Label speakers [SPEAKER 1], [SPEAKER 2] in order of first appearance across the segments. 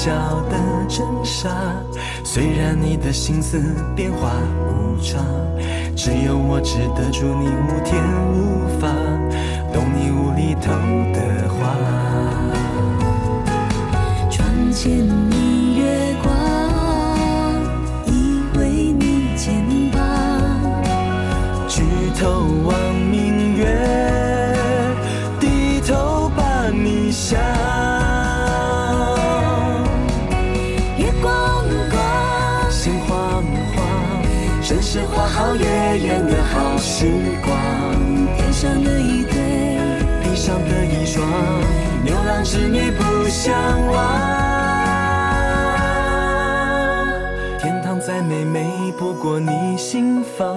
[SPEAKER 1] 晓的真傻。虽然你的心思变化无常，只有我知得住你无天无法，懂你无厘头的话。
[SPEAKER 2] 窗前明月光，依偎你肩膀，
[SPEAKER 1] 举头望明月，低头把你想。
[SPEAKER 2] 月光光，
[SPEAKER 1] 心慌慌，真是花好月圆的好时光。
[SPEAKER 2] 天上的一对，
[SPEAKER 1] 地上的一双，牛郎织女不相忘。天堂再美，美不过你心房。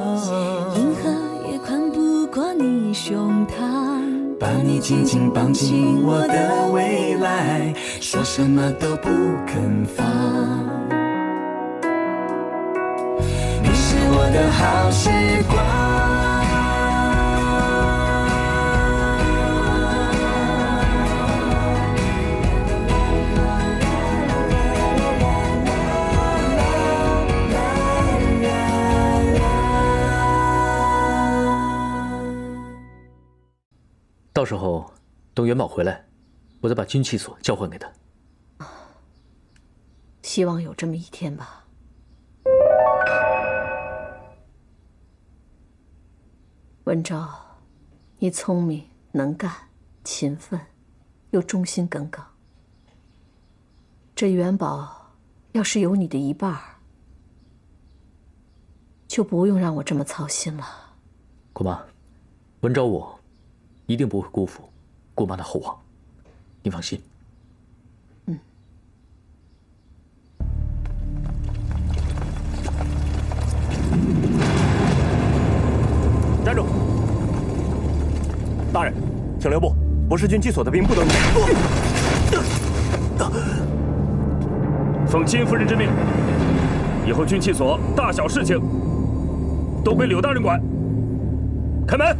[SPEAKER 2] 银河也宽不过你胸膛。
[SPEAKER 1] 把你紧紧绑进我的未来，说什么都不肯放。你是我的好时光。
[SPEAKER 3] 到时候等元宝回来，我再把军器所交还给他。
[SPEAKER 4] 希望有这么一天吧。文昭，你聪明能干、勤奋，又忠心耿耿。这元宝要是有你的一半儿，就不用让我这么操心了。
[SPEAKER 3] 姑妈，文昭我一定不会辜负姑妈的厚望，你放心。
[SPEAKER 5] 站住！大人，请留步，不是军器所的兵不得入。
[SPEAKER 6] 奉金夫人之命，以后军器所大小事情都归柳大人管。开门！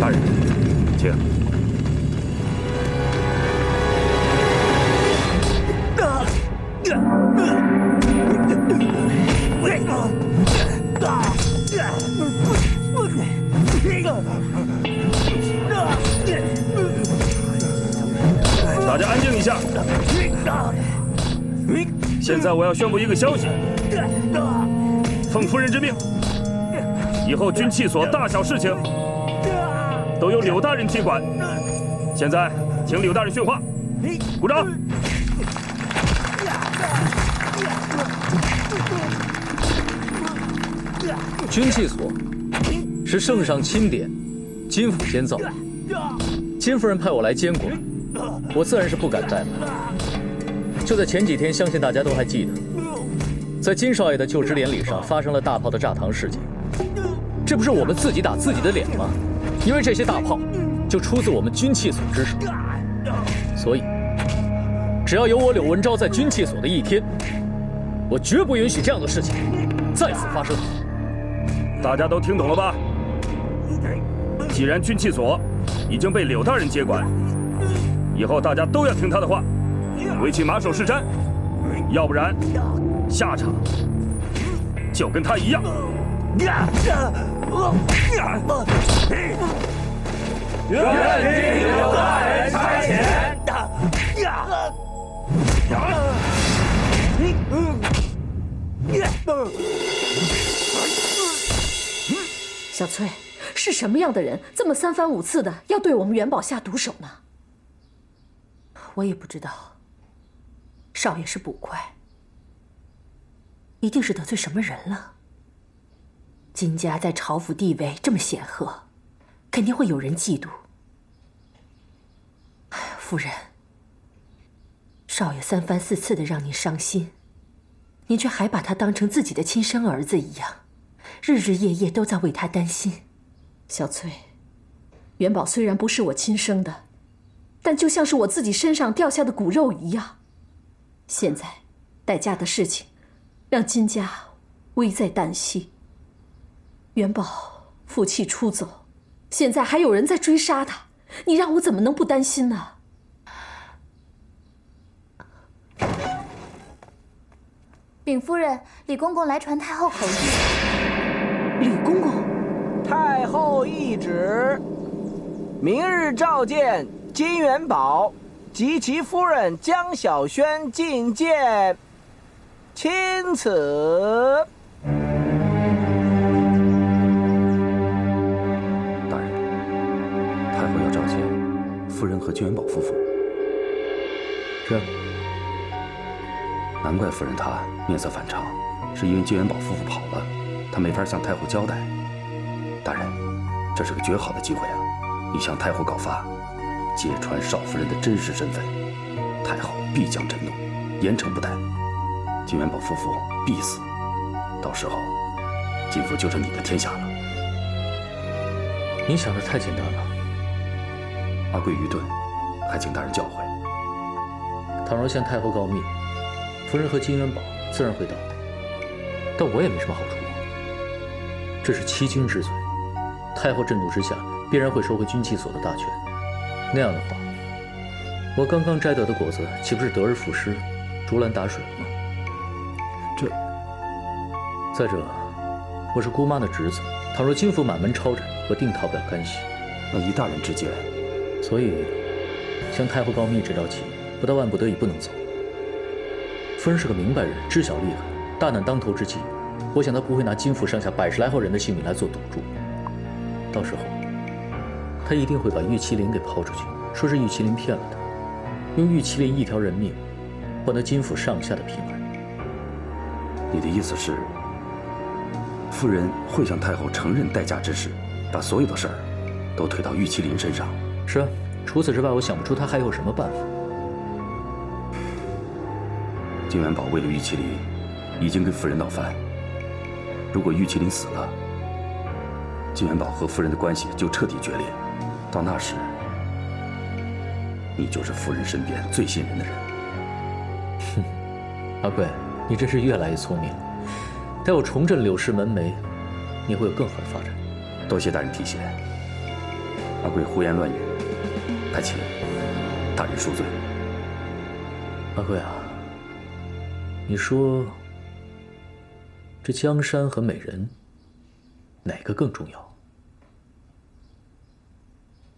[SPEAKER 6] 大人，请。大家安静一下。现在我要宣布一个消息：奉夫人之命，以后军器所大小事情都由柳大人接管。现在，请柳大人训话。鼓掌。
[SPEAKER 3] 军器所是圣上钦点，金府监造。金夫人派我来监管，我自然是不敢怠慢。就在前几天，相信大家都还记得，在金少爷的就职典礼上发生了大炮的炸膛事件。这不是我们自己打自己的脸吗？因为这些大炮就出自我们军器所之手，所以只要有我柳文昭在军器所的一天，我绝不允许这样的事情再次发生。
[SPEAKER 6] 大家都听懂了吧？既然军器所已经被柳大人接管，以后大家都要听他的话，回去马首是瞻，要不然下场就跟他一样。
[SPEAKER 5] 愿听柳大人差遣。
[SPEAKER 4] 小翠，是什么样的人这么三番五次的要对我们元宝下毒手呢？我也不知道。少爷是捕快，一定是得罪什么人了。金家在朝府地位这么显赫，肯定会有人嫉妒。夫人，少爷三番四次的让您伤心，您却还把他当成自己的亲生儿子一样，日日夜夜都在为他担心。小翠，元宝虽然不是我亲生的，但就像是我自己身上掉下的骨肉一样。现在代驾的事情让金家危在旦夕，元宝负气出走，现在还有人在追杀他，你让我怎么能不担心呢？
[SPEAKER 7] 禀夫人，李公公来传太后口谕。
[SPEAKER 4] 李公公，
[SPEAKER 8] 太后懿旨，明日召见金元宝及其夫人江小轩觐见。钦此。
[SPEAKER 9] 大人，太后要召见夫人和金元宝夫妇。
[SPEAKER 3] 是。
[SPEAKER 9] 难怪夫人她面色反常，是因为金元宝夫妇跑了，她没法向太后交代。大人，这是个绝好的机会啊！你向太后告发，揭穿少夫人的真实身份，太后必将震怒，严惩不贷，金元宝夫妇必死。到时候，金府就成你的天下了。
[SPEAKER 3] 你想的太简单了。
[SPEAKER 9] 阿贵愚钝，还请大人教诲。
[SPEAKER 3] 倘若向太后告密，夫人和金元宝自然会倒，但我也没什么好处。这是欺君之罪，太后震怒之下，必然会收回军器所的大权。那样的话，我刚刚摘得的果子岂不是得而复失，竹篮打水了吗？再者，我是姑妈的侄子，倘若金府满门抄斩，我定逃不了干系。
[SPEAKER 9] 那依大人之见，
[SPEAKER 3] 所以向太后告密这招棋，不到万不得已不能走。夫人是个明白人，知晓厉害，大难当头之际，我想她不会拿金府上下100来号人的性命来做赌注。到时候，她一定会把玉麒麟给抛出去，说是玉麒麟骗了她，用玉麒麟一条人命换得金府上下的平安。
[SPEAKER 9] 你的意思是，夫人会向太后承认代驾之事，把所有的事儿都推到玉麒麟身上？
[SPEAKER 3] 是啊，除此之外，我想不出她还有什么办法。
[SPEAKER 9] 金元宝为了玉麒麟，已经跟夫人闹翻。如果玉麒麟死了，金元宝和夫人的关系就彻底决裂。到那时，你就是夫人身边最信任的人。
[SPEAKER 3] 哼，阿贵，你真是越来越聪明了。待我重振柳氏门楣，你会有更好的发展。
[SPEAKER 9] 多谢大人提携。阿贵胡言乱语，还请大人恕罪。
[SPEAKER 3] 阿贵啊，你说这江山和美人，哪个更重要？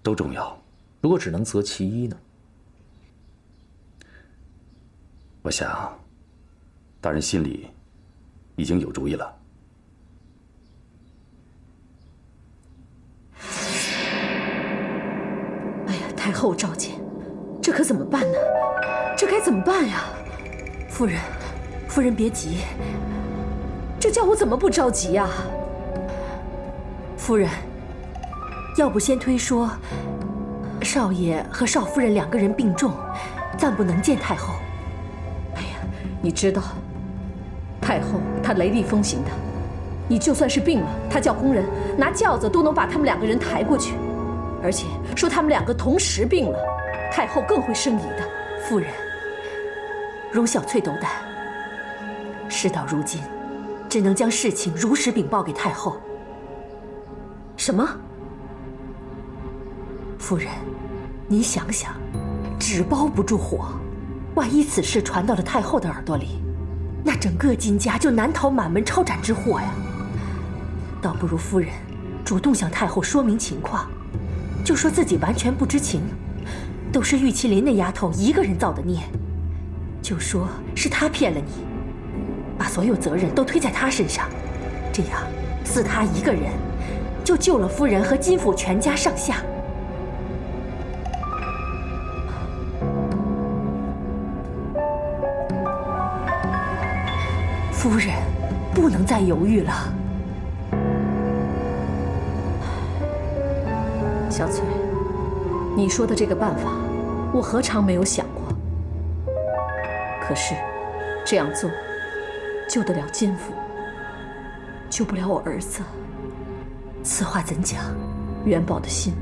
[SPEAKER 9] 都重要。
[SPEAKER 3] 如果只能择其一呢？
[SPEAKER 9] 我想，大人心里已经有主意了。
[SPEAKER 4] 哎呀，太后召见，这可怎么办呢？这该怎么办呀？夫人，夫人别急，这叫我怎么不着急呀？夫人，要不先推说少爷和少夫人2个人病重，暂不能见太后。哎呀，你知道，太后她雷厉风行的，你就算是病了，她叫工人拿轿子都能把他们2个人抬过去，而且说他们2个同时病了，太后更会生疑的。夫人，容小翠斗胆，事到如今，只能将事情如实禀报给太后。什么？夫人，你想想，纸包不住火，万一此事传到了太后的耳朵里，那整个金家就难逃满门抄斩之祸呀。倒不如夫人主动向太后说明情况，就说自己完全不知情，都是玉麒麟那丫头一个人造的孽，就说是她骗了你，把所有责任都推在她身上，这样死她一个人，就救了夫人和金府全家上下。夫人，不能再犹豫了。小翠，你说的这个办法，我何尝没有想过？可是，这样做，救得了金府，救不了我儿子。此话怎讲？元宝的心，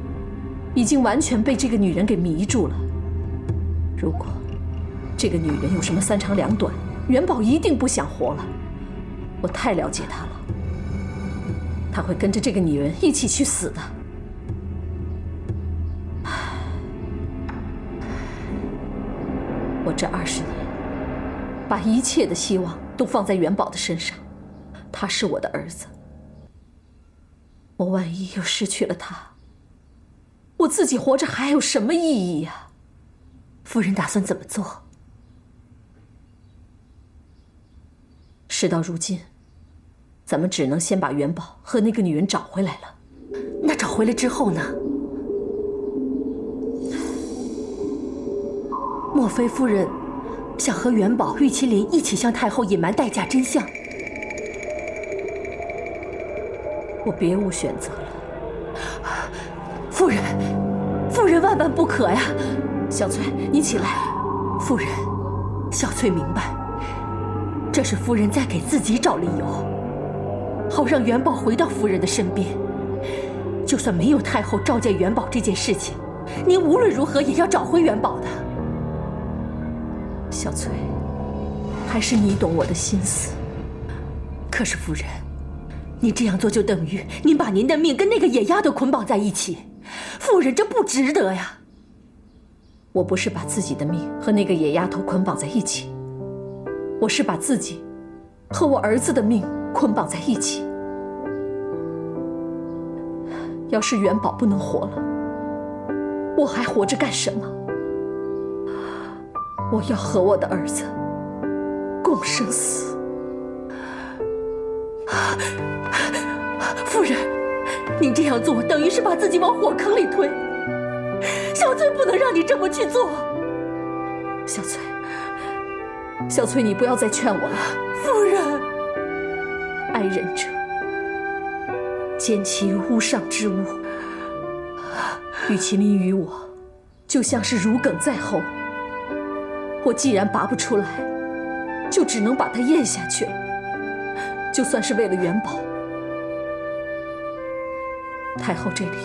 [SPEAKER 4] 已经完全被这个女人给迷住了。如果这个女人有什么3长2短，元宝一定不想活了。我太了解她了，她会跟着这个女人一起去死的。我这20年，把一切的希望都放在元宝的身上，他是我的儿子。我万一又失去了他，我自己活着还有什么意义呀？夫人打算怎么做？事到如今，咱们只能先把元宝和那个女人找回来了。那找回来之后呢？莫非夫人想和元宝、玉麒麟一起向太后隐瞒代价真相？我别无选择了。夫人，夫人万万不可呀！小翠，你起来。夫人，小翠明白，这是夫人在给自己找理由，好让元宝回到夫人的身边。就算没有太后召见元宝这件事情，您无论如何也要找回元宝的。小翠，还是你懂我的心思。可是夫人，您这样做就等于您把您的命跟那个野丫头捆绑在一起，夫人这不值得呀。我不是把自己的命和那个野丫头捆绑在一起，我是把自己和我儿子的命捆绑在一起。要是元宝不能活了，我还活着干什么？我要和我的儿子共生死。夫人，您这样做等于是把自己往火坑里推。小翠不能让你这么去做。小翠，小翠，你不要再劝我了。夫人，爱人者，兼其屋上之物。玉麒麟与我，就像是如鲠在喉。我既然拔不出来，就只能把它咽下去了。就算是为了元宝，太后这里，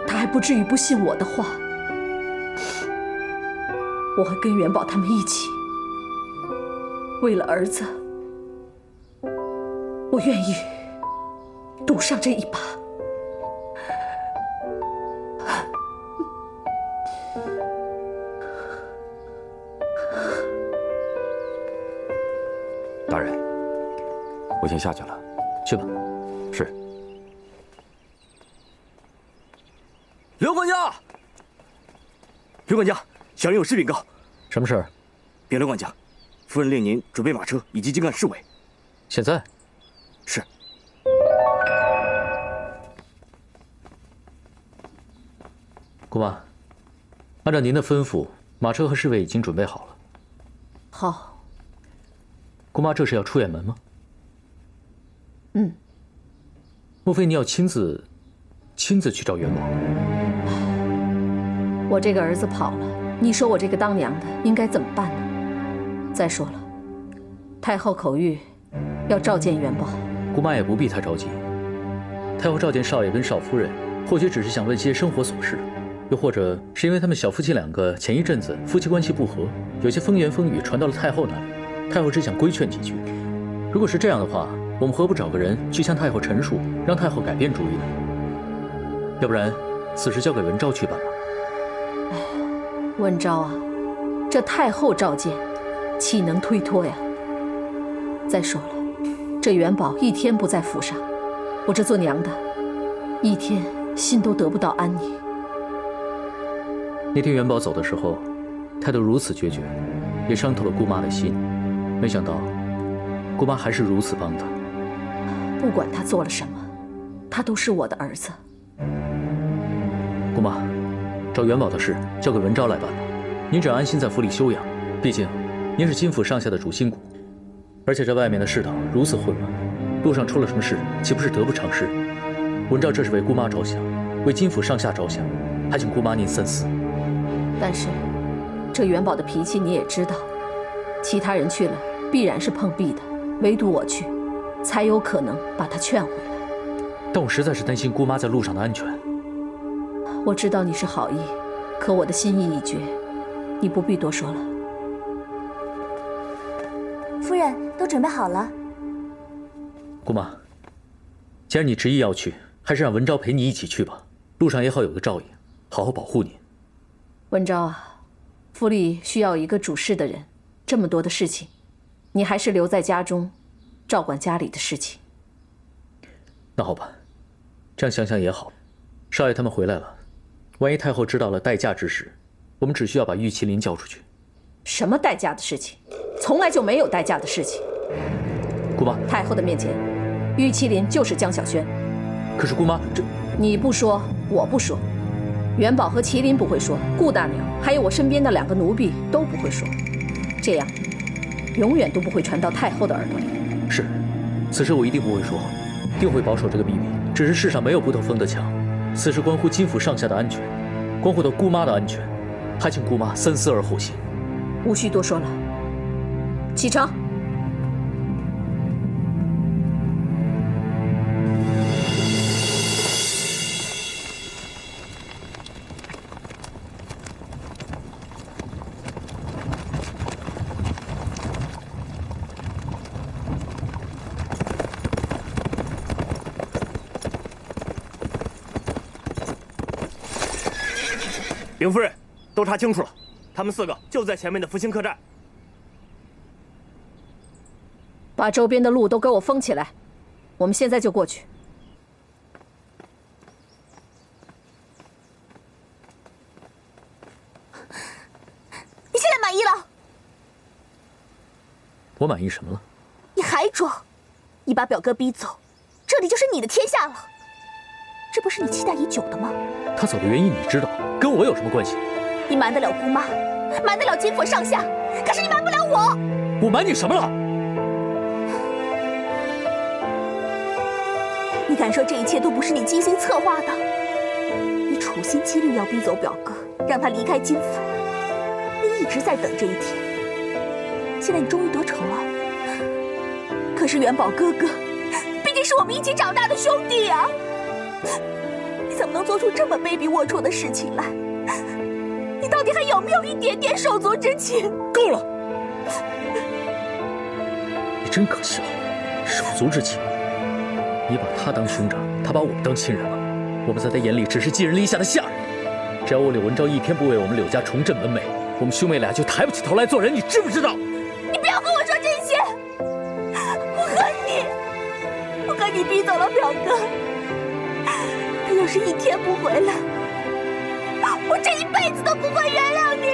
[SPEAKER 4] 她还不至于不信我的话。我会跟元宝他们一起，为了儿子，我愿意赌上这一把。
[SPEAKER 9] 大人，我先下去了。
[SPEAKER 3] 去吧。
[SPEAKER 9] 是。
[SPEAKER 6] 刘管家，刘管家，小人有事禀告。
[SPEAKER 3] 什么事儿？
[SPEAKER 6] 禀刘管家，夫人令您准备马车以及精干侍卫。
[SPEAKER 3] 现在？
[SPEAKER 6] 是。
[SPEAKER 3] 姑妈，按照您的吩咐，马车和侍卫已经准备好了。
[SPEAKER 4] 好。
[SPEAKER 3] 姑妈，这是要出远门吗？
[SPEAKER 4] 嗯。
[SPEAKER 3] 莫非你要亲自去找元宝？
[SPEAKER 4] 我这个儿子跑了，你说我这个当娘的应该怎么办呢？再说了，太后口谕要召见元宝。
[SPEAKER 3] 姑妈也不必太着急。太后召见少爷跟少夫人，或许只是想问些生活琐事，又或者是因为他们小夫妻两个前一阵子夫妻关系不和，有些风言风语传到了太后那里。太后只想规劝几句。如果是这样的话，我们何不找个人去向太后陈述，让太后改变主意呢？要不然，此事交给文昭去办吧。
[SPEAKER 4] 文昭啊，这太后召见，岂能推脱呀？再说了，这元宝一天不在府上，我这做娘的，一天心都得不到安宁。
[SPEAKER 3] 那天元宝走的时候，态度如此决绝，也伤透了姑妈的心。没想到，姑妈还是如此帮他。
[SPEAKER 4] 不管他做了什么，他都是我的儿子。
[SPEAKER 3] 姑妈，找元宝的事交给文昭来办吧。您只要安心在府里休养，毕竟您是金府上下的主心骨。而且这外面的世道如此混乱，路上出了什么事，岂不是得不偿失？文昭这是为姑妈着想，为金府上下着想，还请姑妈您三思。
[SPEAKER 4] 但是，这元宝的脾气你也知道，其他人去了必然是碰壁的，唯独我去，才有可能把他劝回来。
[SPEAKER 3] 但我实在是担心姑妈在路上的安全。
[SPEAKER 4] 我知道你是好意，可我的心意已决，你不必多说了。
[SPEAKER 7] 夫人，都准备好了。
[SPEAKER 3] 姑妈，既然你执意要去，还是让文昭陪你一起去吧，路上也好有个照应，好好保护你。
[SPEAKER 4] 文昭啊，
[SPEAKER 10] 府里需要一个主事的人，这么多的事情，你还是留在家中，照管家里的事情。
[SPEAKER 3] 那好吧，这样想想也好。少爷他们回来了，万一太后知道了代驾之事，我们只需要把玉麒麟交出去。
[SPEAKER 10] 什么代驾的事情？从来就没有代驾的事情。
[SPEAKER 3] 姑妈，
[SPEAKER 10] 太后的面前，玉麒麟就是江小轩。
[SPEAKER 3] 可是姑妈，这
[SPEAKER 10] 你不说，我不说。元宝和麒麟不会说，顾大娘还有我身边的2个奴婢都不会说。这样，永远都不会传到太后的耳朵里。
[SPEAKER 3] 是，此事我一定不会说，定会保守这个秘密。只是世上没有不透风的墙，此事关乎金府上下的安全，关乎到姑妈的安全，还请姑妈三思而后行。
[SPEAKER 10] 无需多说了，启程。
[SPEAKER 5] 禀夫人，都查清楚了，他们4个就在前面的福星客栈。
[SPEAKER 10] 把周边的路都给我封起来，我们现在就过去。
[SPEAKER 7] 你现在满意了？
[SPEAKER 3] 我满意什么了？
[SPEAKER 7] 你还装？你把表哥逼走，这里就是你的天下了。这不是你期待已久的吗？
[SPEAKER 3] 他走的原因你知道，跟我有什么关系？
[SPEAKER 7] 你瞒得了姑妈，瞒得了金府上下，可是你瞒不了我。
[SPEAKER 3] 我瞒你什么了？
[SPEAKER 7] 你敢说这一切都不是你精心策划的？你处心积虑要逼走表哥，让他离开金府，你一直在等这一天。现在你终于得逞了。可是元宝哥哥，毕竟是我们一起长大的兄弟啊！你怎么能做出这么卑鄙龌龊的事情来？你到底还有没有一点点手足之情？
[SPEAKER 3] 够了！你真可笑，手足之情。你把他当兄长，他把我们当亲人了。我们在他眼里只是寄人篱下的下人。只要我柳文昭一天不为我们柳家重振门楣，我们兄妹俩就抬不起头来做人，你知不知道？
[SPEAKER 7] 你不要跟我说这些！我和你逼走了表哥，他要是一天不回来，我这一辈子都不会原谅
[SPEAKER 6] 你。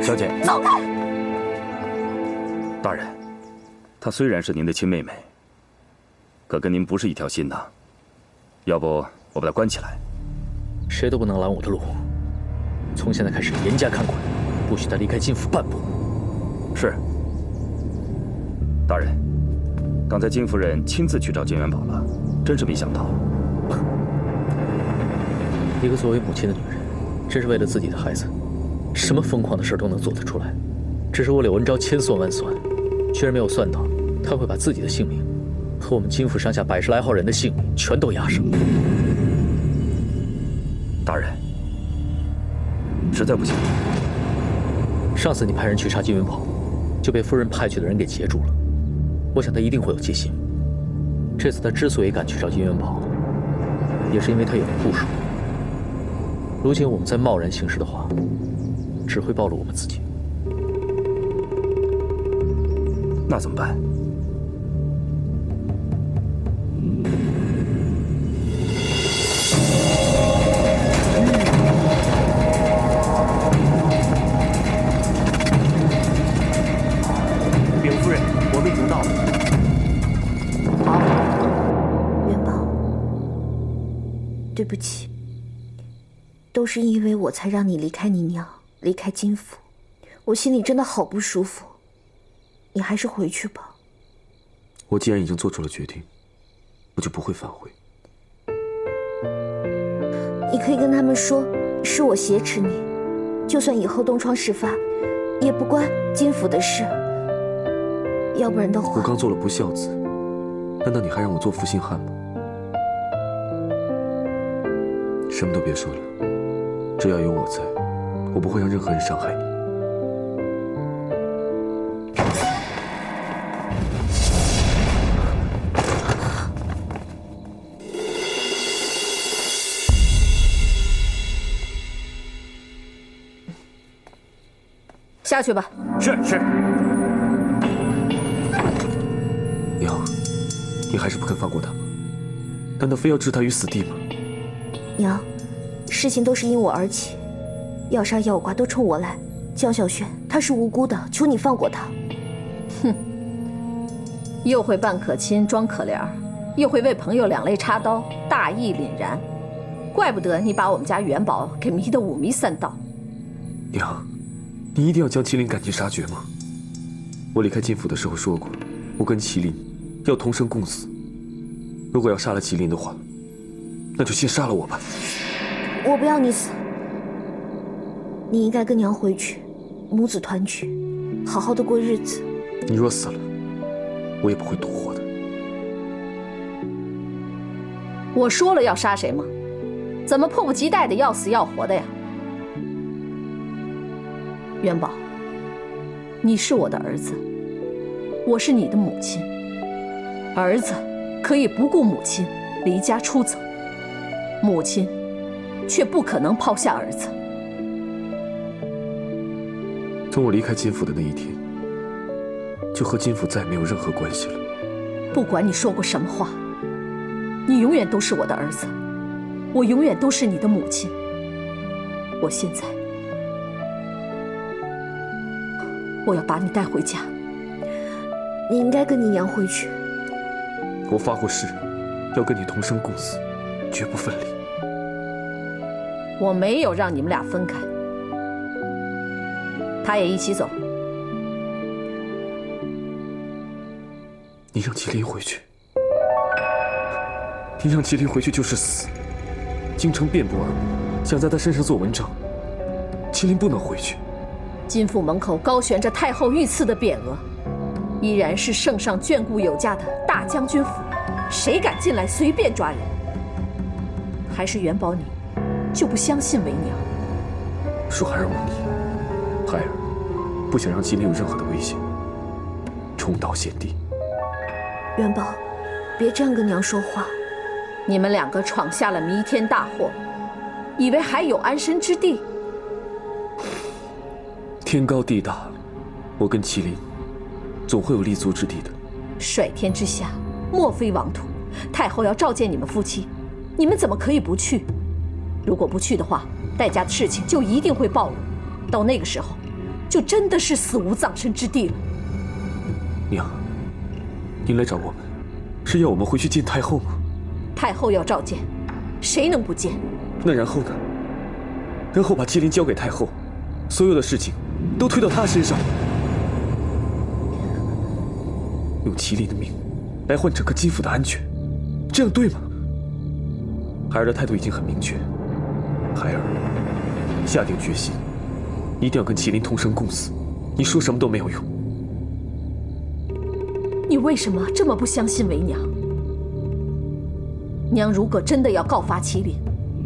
[SPEAKER 6] 小姐，
[SPEAKER 7] 走开！
[SPEAKER 6] 大人，她虽然是您的亲妹妹，可跟您不是一条心呐。要不我把她关起来？
[SPEAKER 3] 谁都不能拦我的路。从现在开始严加看管，不许她离开金府半步。
[SPEAKER 6] 是。大人，刚才金夫人亲自去找金元宝了，真是没想到。
[SPEAKER 3] 一个作为母亲的女人，真是为了自己的孩子，什么疯狂的事都能做得出来。只是我柳文昭千算万算，居然没有算到她会把自己的性命和我们金府上下100来号人的性命全都押上。
[SPEAKER 6] 大人，实在不行。
[SPEAKER 3] 上次你派人去查金元宝，就被夫人派去的人给截住了。我想他一定会有戒心。这次他之所以敢去找金元宝，也是因为他有了部署。如今我们再贸然行事的话，只会暴露我们自己。
[SPEAKER 6] 那怎么办？
[SPEAKER 5] 禀夫人，我们已经到了。
[SPEAKER 7] 元宝，对不起，都是因为我才让你离开你娘，离开金府，我心里真的好不舒服。你还是回去吧。
[SPEAKER 11] 我既然已经做出了决定，我就不会反悔。
[SPEAKER 7] 你可以跟他们说，是我挟持你，就算以后东窗事发，也不关金府的事。要不然的话，
[SPEAKER 11] 我刚做了不孝子，难道你还让我做负心汉吗？什么都别说了，只要有我在，我不会让任何人伤害你。
[SPEAKER 10] 下去吧。
[SPEAKER 5] 是。
[SPEAKER 11] 娘，你还是不肯放过他吗？难道非要置他于死地吗？
[SPEAKER 7] 娘，事情都是因我而起，要杀要剐都冲我来。江小轩他是无辜的，求你放过他。
[SPEAKER 10] 哼，又会扮可亲装可怜，又会为朋友两肋插刀，大义凛然。怪不得你把我们家元宝给迷得五迷三道。
[SPEAKER 11] 娘，你一定要将麒麟赶尽杀绝吗？我离开金府的时候说过，我跟麒麟要同生共死。如果要杀了麒麟的话，那就先杀了我吧。
[SPEAKER 7] 我不要你死，你应该跟娘回去，母子团聚，好好的过日子。
[SPEAKER 11] 你若死了，我也不会独活的。
[SPEAKER 10] 我说了要杀谁吗？怎么迫不及待的要死要活的呀？元宝，你是我的儿子，我是你的母亲。儿子可以不顾母亲离家出走，母亲却不可能抛下儿子。
[SPEAKER 11] 从我离开金府的那一天，就和金府再也没有任何关系了。
[SPEAKER 10] 不管你说过什么话，你永远都是我的儿子，我永远都是你的母亲。我现在，我要把你带回家。
[SPEAKER 7] 你应该跟你娘回去。
[SPEAKER 11] 我发过誓，要跟你同生共死，绝不分离。
[SPEAKER 10] 我没有让你们俩分开，他也一起走。
[SPEAKER 11] 你让麒麟回去，你让麒麟回去就是死。京城遍布耳目，想在他身上做文章，麒麟不能回去。
[SPEAKER 10] 金府门口高悬着太后御赐的匾额，依然是圣上眷顾有加的大将军府，谁敢进来随便抓人？还是元宝你就不相信为娘？
[SPEAKER 11] 恕孩儿无礼，孩儿不想让麒麟有任何的危险，重蹈险地。
[SPEAKER 7] 元宝，别这样跟娘说话。
[SPEAKER 10] 你们两个闯下了弥天大祸，以为还有安身之地？
[SPEAKER 11] 天高地大，我跟麒麟总会有立足之地的。
[SPEAKER 10] 甩天之下，莫非王土。太后要召见你们夫妻，你们怎么可以不去？如果不去的话，戴家的事情就一定会暴露，到那个时候，就真的是死无葬身之地了。
[SPEAKER 11] 娘，您来找我们，是要我们回去见太后吗？
[SPEAKER 10] 太后要召见，谁能不见？
[SPEAKER 11] 那然后呢？然后把麒麟交给太后，所有的事情都推到她身上，用麒麟的命来换整个金府的安全，这样对吗？孩儿的态度已经很明确，孩儿下定决心，一定要跟麒麟同生共死。你说什么都没有用。
[SPEAKER 10] 你为什么这么不相信为娘？娘如果真的要告发麒麟，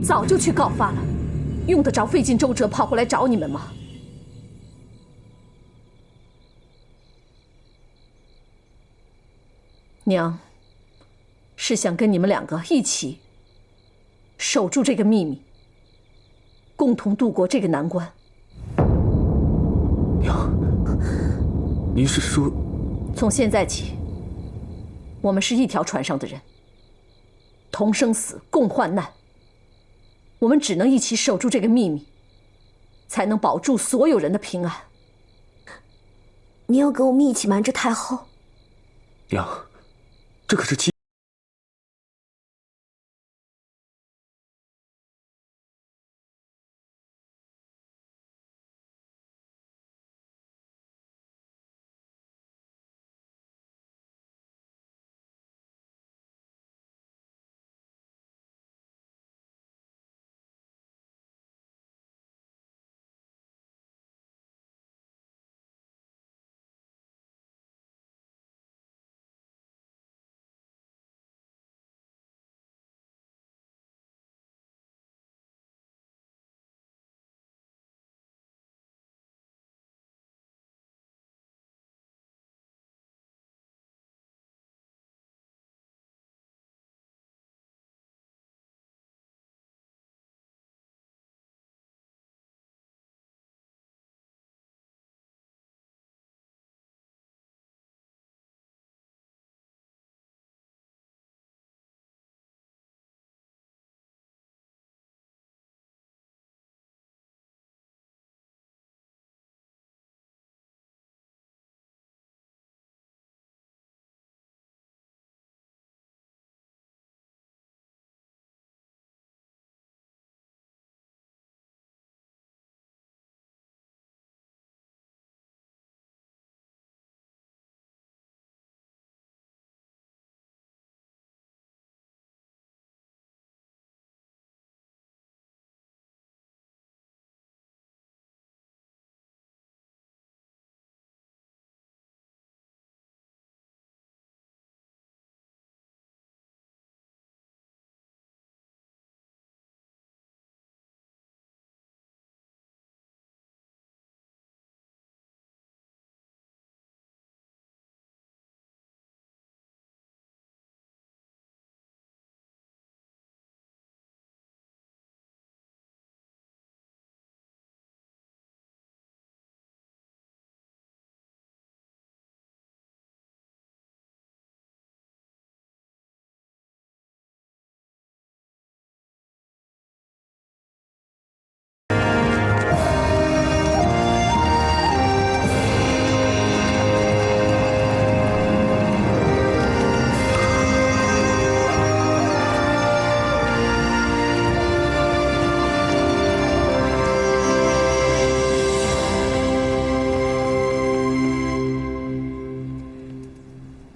[SPEAKER 10] 早就去告发了，用得着费尽周折跑过来找你们吗？娘是想跟你们两个一起守住这个秘密，共同度过这个难关。
[SPEAKER 11] 娘，您是说，
[SPEAKER 10] 从现在起，我们是一条船上的人，同生死，共患难。我们只能一起守住这个秘密，才能保住所有人的平安。
[SPEAKER 7] 你要跟我们一起瞒着太后？
[SPEAKER 11] 娘，这可是妻。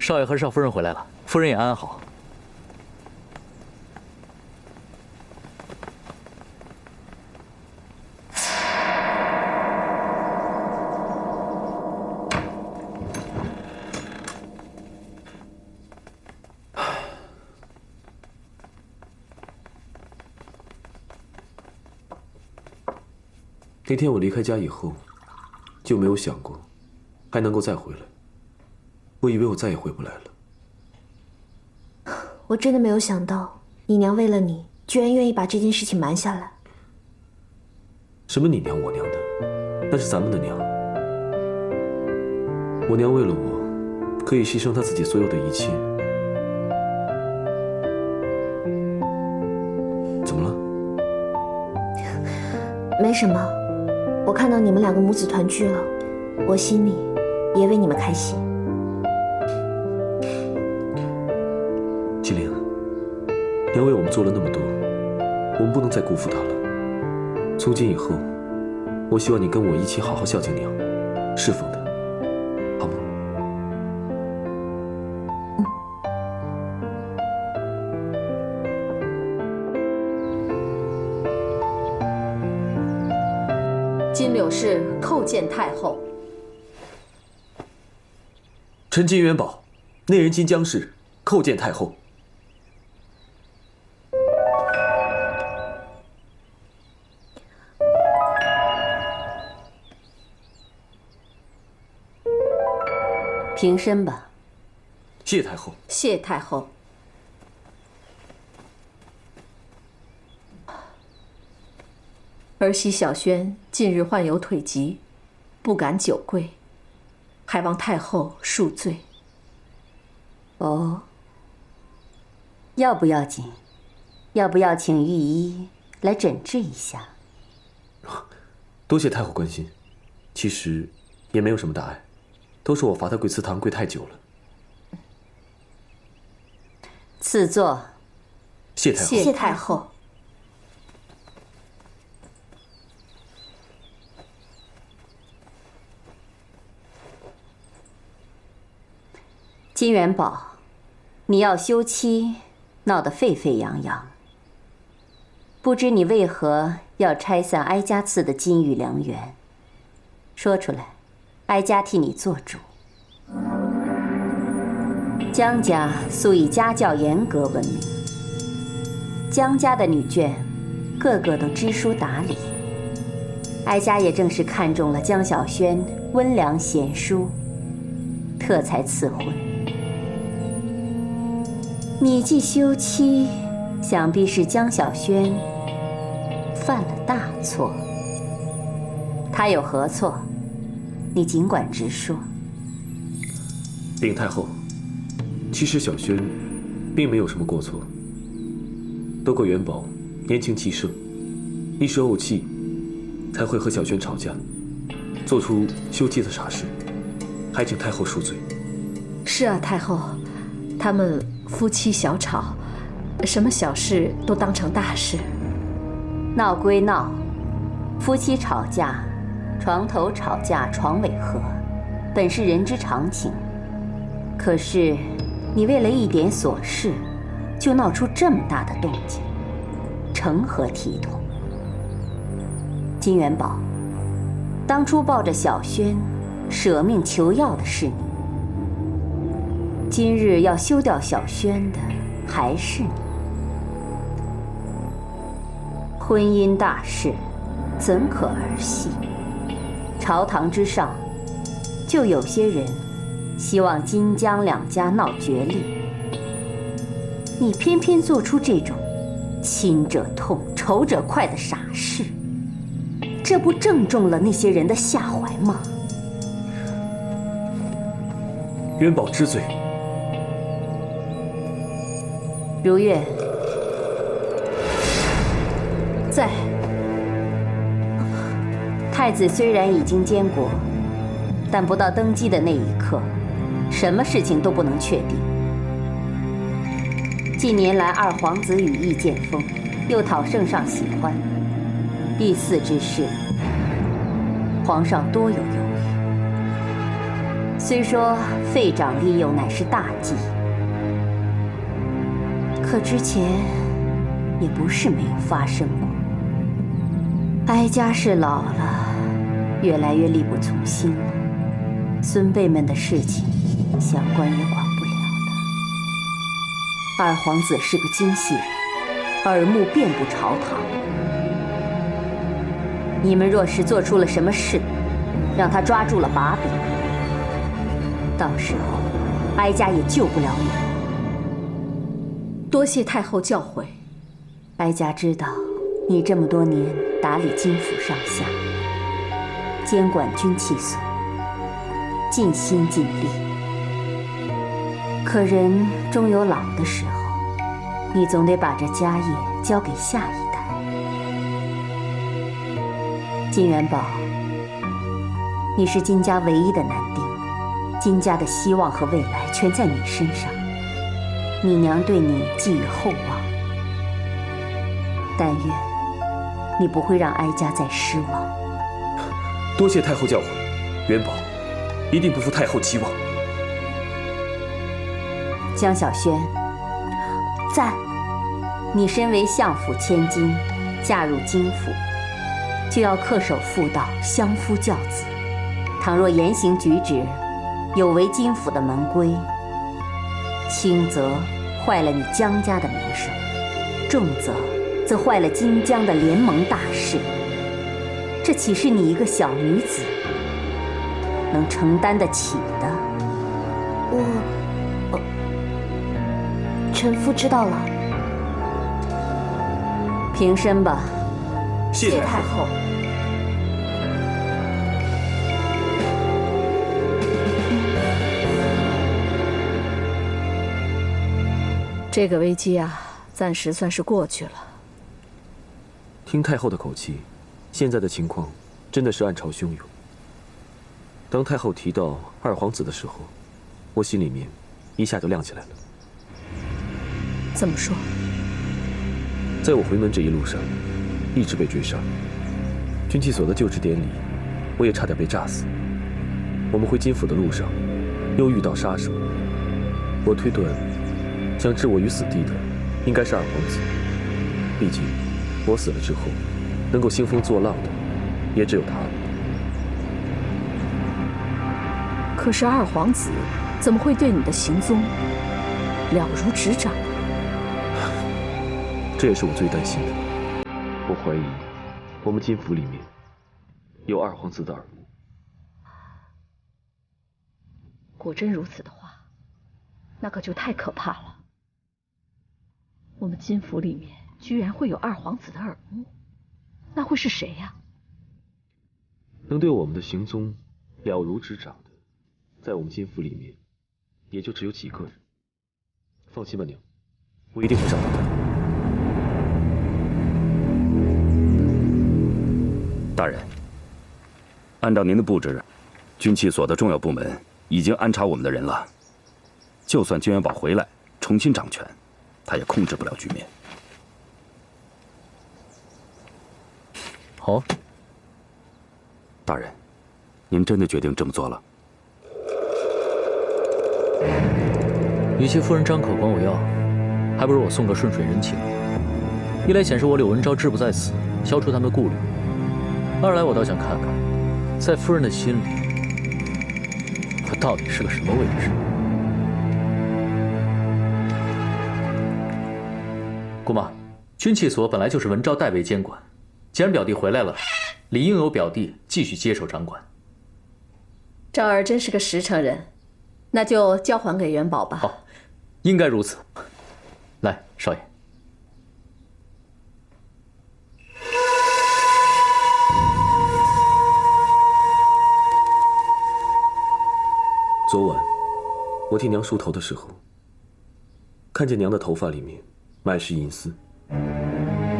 [SPEAKER 3] 少爷和少夫人回来了，夫人也安好。
[SPEAKER 11] 那天我离开家以后，就没有想过还能够再回来。我以为我再也回不来了。
[SPEAKER 12] 我真的没有想到，你娘为了你，居然愿意把这件事情瞒下来。
[SPEAKER 11] 什么你娘我娘的，那是咱们的娘。我娘为了我，可以牺牲她自己所有的一切。怎么了？
[SPEAKER 12] 没什么。我看到你们两个母子团聚了，我心里也为你们开心。
[SPEAKER 11] 麒麟，娘为我们做了那么多，我们不能再辜负她了。从今以后，我希望你跟我一起好好孝敬娘，侍奉她，好吗？
[SPEAKER 10] 金柳氏叩见太后。
[SPEAKER 11] 臣金元宝，内人金江氏叩见太后。
[SPEAKER 4] 平身吧。
[SPEAKER 11] 谢太后。
[SPEAKER 10] 谢太后。儿媳小轩近日患有腿疾，不敢久跪，还望太后恕罪。
[SPEAKER 4] 哦，要不要紧？要不要请御医来诊治一下？
[SPEAKER 11] 多谢太后关心，其实也没有什么大碍，都是我罚她跪祠堂跪太久了。
[SPEAKER 4] 赐座。
[SPEAKER 11] 谢太后。
[SPEAKER 10] 谢太后。
[SPEAKER 4] 金元宝，你要休妻，闹得沸沸扬扬。不知你为何要拆散哀家赐的金玉良缘？说出来，哀家替你做主。江家素以家教严格闻名，江家的女眷个个都知书达理。哀家也正是看中了江小轩温良贤淑，特才赐婚。你既休妻，想必是江小轩犯了大错。他有何错？你尽管直说。
[SPEAKER 11] 禀太后，其实小轩并没有什么过错，都怪元宝年轻气盛，一时怄气，才会和小轩吵架，做出休妻的傻事，还请太后恕罪。
[SPEAKER 10] 是啊，太后，他们夫妻小吵，什么小事都当成大事。
[SPEAKER 4] 闹归闹，夫妻吵架，床头吵架床尾和，本是人之常情。可是你为了一点琐事，就闹出这么大的动静，成何体统？金元宝，当初抱着小轩舍命求药的是你，今日要休掉小轩的还是你。婚姻大事，怎可儿戏？朝堂之上，就有些人希望金江两家闹决裂，你偏偏做出这种亲者痛，仇者快的傻事，这不正中了那些人的下怀吗？
[SPEAKER 11] 元宝知罪。
[SPEAKER 4] 如月
[SPEAKER 10] 在。
[SPEAKER 4] 太子虽然已经监国，但不到登基的那一刻，什么事情都不能确定。近年来，二皇子羽翼渐丰，又讨圣上喜欢，第四之事，皇上多有犹豫。
[SPEAKER 13] 虽说废长立幼乃是大计，可之前也不是没有发生过。哀家是老了，越来越力不从心了。孙辈们的事情，相关也管不了了。二皇子是个精细人，耳目遍布朝堂。你们若是做出了什么事，让他抓住了把柄，到时候哀家也救不了你。
[SPEAKER 10] 多谢太后教诲。
[SPEAKER 13] 哀家知道你这么多年打理金府上下，监管军器所，尽心尽力。可人终有老的时候，你总得把这家业交给下一代。金元宝，你是金家唯一的男丁，金家的希望和未来全在你身上，你娘对你寄予厚望。但愿你不会让哀家再失望。
[SPEAKER 11] 多谢太后教诲，元宝一定不负太后期望。
[SPEAKER 13] 江小轩，
[SPEAKER 12] 在。
[SPEAKER 13] 你身为相府千金，嫁入金府，就要恪守妇道，相夫教子。倘若言行举止有违金府的门规，轻则坏了你江家的名声，重则坏了金江的联盟大事。这岂是你一个小女子能承担得起的？
[SPEAKER 12] 臣妇知道了。
[SPEAKER 13] 平身吧。
[SPEAKER 11] 谢
[SPEAKER 10] 太后。这个危机啊，暂时算是过去了。
[SPEAKER 11] 听太后的口气，现在的情况真的是暗潮汹涌。当太后提到二皇子的时候，我心里面一下就亮起来了。
[SPEAKER 10] 怎么说？
[SPEAKER 11] 在我回门这一路上，一直被追杀。军器所的就职典礼，我也差点被炸死。我们回金府的路上，又遇到杀手。我推断，想置我于死地的，应该是二皇子。毕竟，我死了之后，能够兴风作浪的，也只有他了。
[SPEAKER 10] 可是二皇子怎么会对你的行踪了如指掌？
[SPEAKER 11] 这也是我最担心的。我怀疑，我们金府里面有二皇子的耳目。
[SPEAKER 10] 果真如此的话，那可就太可怕了。我们金府里面居然会有二皇子的耳目，那会是谁呀？
[SPEAKER 11] 能对我们的行踪了如指掌的，在我们金府里面，也就只有几个人。放心吧，娘，我一定会找到他。
[SPEAKER 9] 大人，按照您的布置，军器所的重要部门已经安插我们的人了。就算金元宝回来重新掌权，他也控制不了局面。
[SPEAKER 3] 好，
[SPEAKER 9] 大人，您真的决定这么做了？
[SPEAKER 3] 与其夫人张可管我要，还不如我送个顺水人情。一来显示我柳文昭志不在此，消除他们的顾虑；二来我倒想看看，在夫人的心里，我到底是个什么位置。姑妈，军器所本来就是文昭代为监管，既然表弟回来了，理应由表弟继续接手掌管。
[SPEAKER 10] 昭儿真是个实诚人，那就交还给元宝吧。
[SPEAKER 3] 好，应该如此。来，少爷。
[SPEAKER 11] 昨晚我替娘梳头的时候，看见娘的头发里面满是银丝。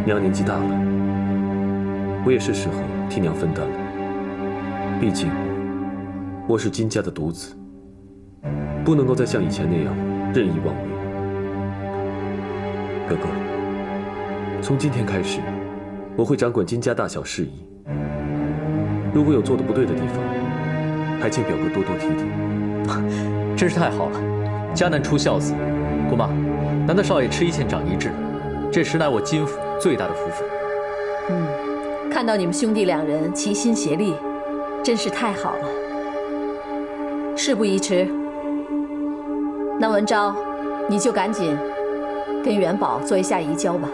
[SPEAKER 11] 娘年纪大了，我也是时候替娘分担了。毕竟我是金家的独子，不能够再像以前那样任意妄为。哥哥，从今天开始，我会掌管金家大小事宜。如果有做的不对的地方，还请表哥多多提点。
[SPEAKER 3] 真是太好了，家难出孝子。姑妈，难得少爷吃一堑长一智，这实乃我金府最大的福分。
[SPEAKER 10] 看到你们兄弟两人齐心协力，真是太好了。事不宜迟，那文昭，你就赶紧跟元宝做一下移交吧。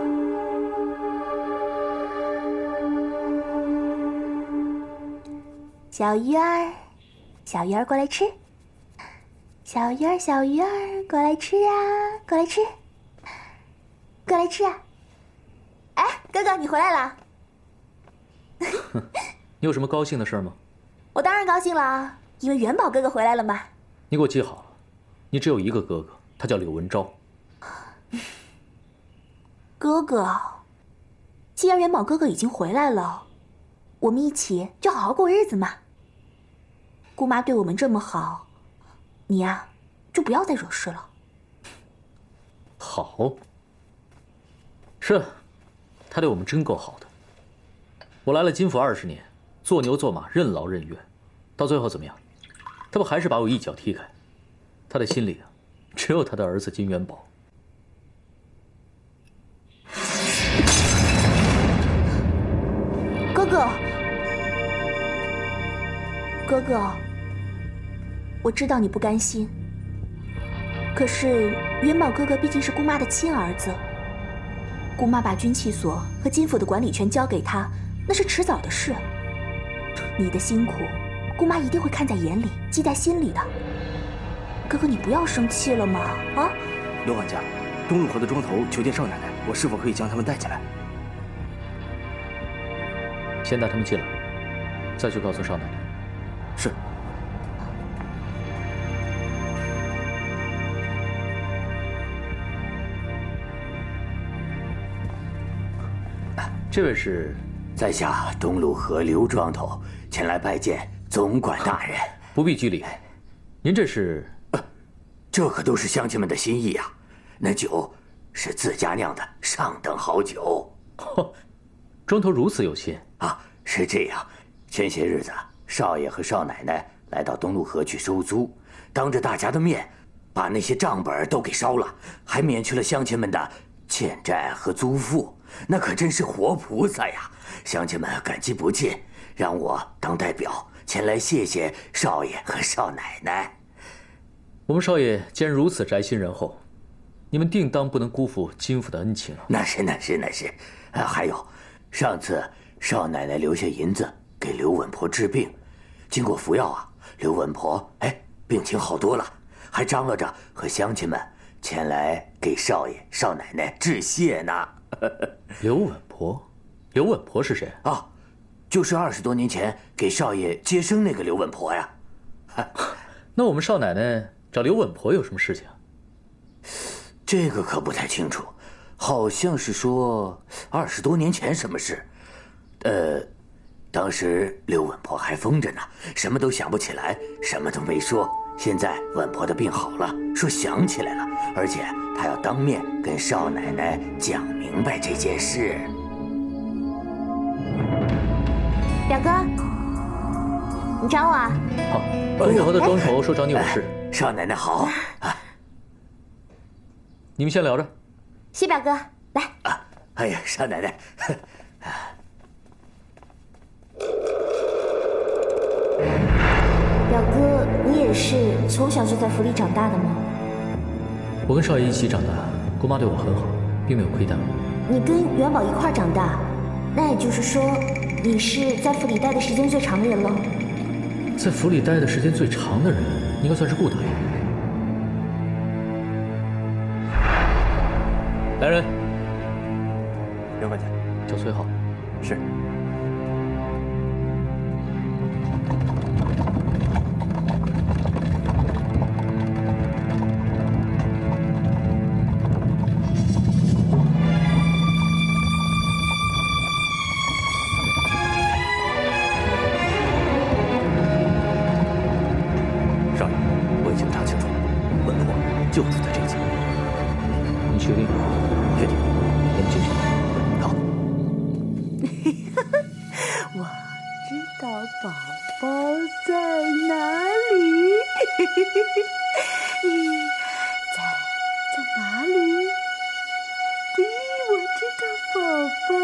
[SPEAKER 7] 小鱼儿，小鱼儿过来吃。小鱼儿，小鱼儿过来吃啊，过来吃，过来吃啊！哎，哥哥，你回来了。
[SPEAKER 3] 你有什么高兴的事吗？
[SPEAKER 7] 我当然高兴了，因为元宝哥哥回来了嘛。
[SPEAKER 3] 你给我记好了，你只有一个哥哥，他叫柳文昭。
[SPEAKER 7] 哥哥，既然元宝哥哥已经回来了，我们一起就好好过日子嘛。姑妈对我们这么好，你呀，就不要再惹事了。
[SPEAKER 3] 好。是，他对我们真够好的。我来了金府20年，做牛做马，任劳任怨，到最后怎么样？他不还是把我一脚踢开？他的心里啊，只有他的儿子金元宝。
[SPEAKER 7] 哥哥，哥哥，我知道你不甘心，可是元宝哥哥毕竟是姑妈的亲儿子，姑妈把军器所和金府的管理权交给他，那是迟早的事。你的辛苦，姑妈一定会看在眼里，记在心里的。哥哥，你不要生气了嘛！啊，
[SPEAKER 5] 刘管家，东陆河的庄头求见少奶奶，我是否可以将他们带起来？
[SPEAKER 3] 先带他们进来，再去告诉少奶奶。
[SPEAKER 5] 是。
[SPEAKER 3] 这位是
[SPEAKER 14] 在下东陆河刘庄头，前来拜见总管大人。
[SPEAKER 3] 不必拘礼。您这是？
[SPEAKER 14] 这可都是乡亲们的心意呀。那酒是自家酿的上等好酒。
[SPEAKER 3] 庄头如此有心
[SPEAKER 14] 啊！是这样，前些日子少爷和少奶奶来到东陆河去收租，当着大家的面，把那些账本都给烧了，还免去了乡亲们的欠债和租赋。那可真是活菩萨呀！乡亲们感激不尽，让我当代表前来谢谢少爷和少奶奶。
[SPEAKER 3] 我们少爷既然如此宅心仁厚，你们定当不能辜负金府的恩情啊！
[SPEAKER 14] 那是。还有，上次少奶奶留下银子给刘稳婆治病，经过服药啊，刘稳婆病情好多了，还张罗着和乡亲们前来给少爷少奶奶致谢呢。
[SPEAKER 3] 刘稳婆是谁
[SPEAKER 14] 啊？就是20多年前给少爷接生那个刘稳婆呀。
[SPEAKER 3] 那我们少奶奶找刘稳婆有什么事情？
[SPEAKER 14] 这个可不太清楚，好像是说20多年前什么事。当时刘稳婆还疯着呢，什么都想不起来，什么都没说。现在稳婆的病好了，说想起来了，而且她要当面跟少奶奶讲明白这件事。
[SPEAKER 7] 表哥，你找我啊？
[SPEAKER 3] 好，东陆河的庄头说找你有事。
[SPEAKER 14] 少奶奶好啊！
[SPEAKER 3] 你们先聊着。
[SPEAKER 7] 谢表哥，来。
[SPEAKER 14] 哎呀，少奶奶。
[SPEAKER 12] 表哥，你也是从小就在府里长大的吗？
[SPEAKER 3] 我跟少爷一起长大，姑妈对我很好，并没有亏待我。
[SPEAKER 12] 你跟元宝一块长大，那也就是说，你是在府里待的时间最长的人了。
[SPEAKER 3] 在府里待的时间最长的人，应该算是顾大爷。来人，
[SPEAKER 5] 刘管家，
[SPEAKER 3] 叫崔浩。
[SPEAKER 5] 是。少爷，我已经查清楚了，稳婆就住在这家。
[SPEAKER 3] 你确定？
[SPEAKER 5] 确定。
[SPEAKER 3] 我们进去。
[SPEAKER 5] 好。
[SPEAKER 7] 我知道宝宝在哪里。
[SPEAKER 2] 在哪里？对，我知道，宝宝。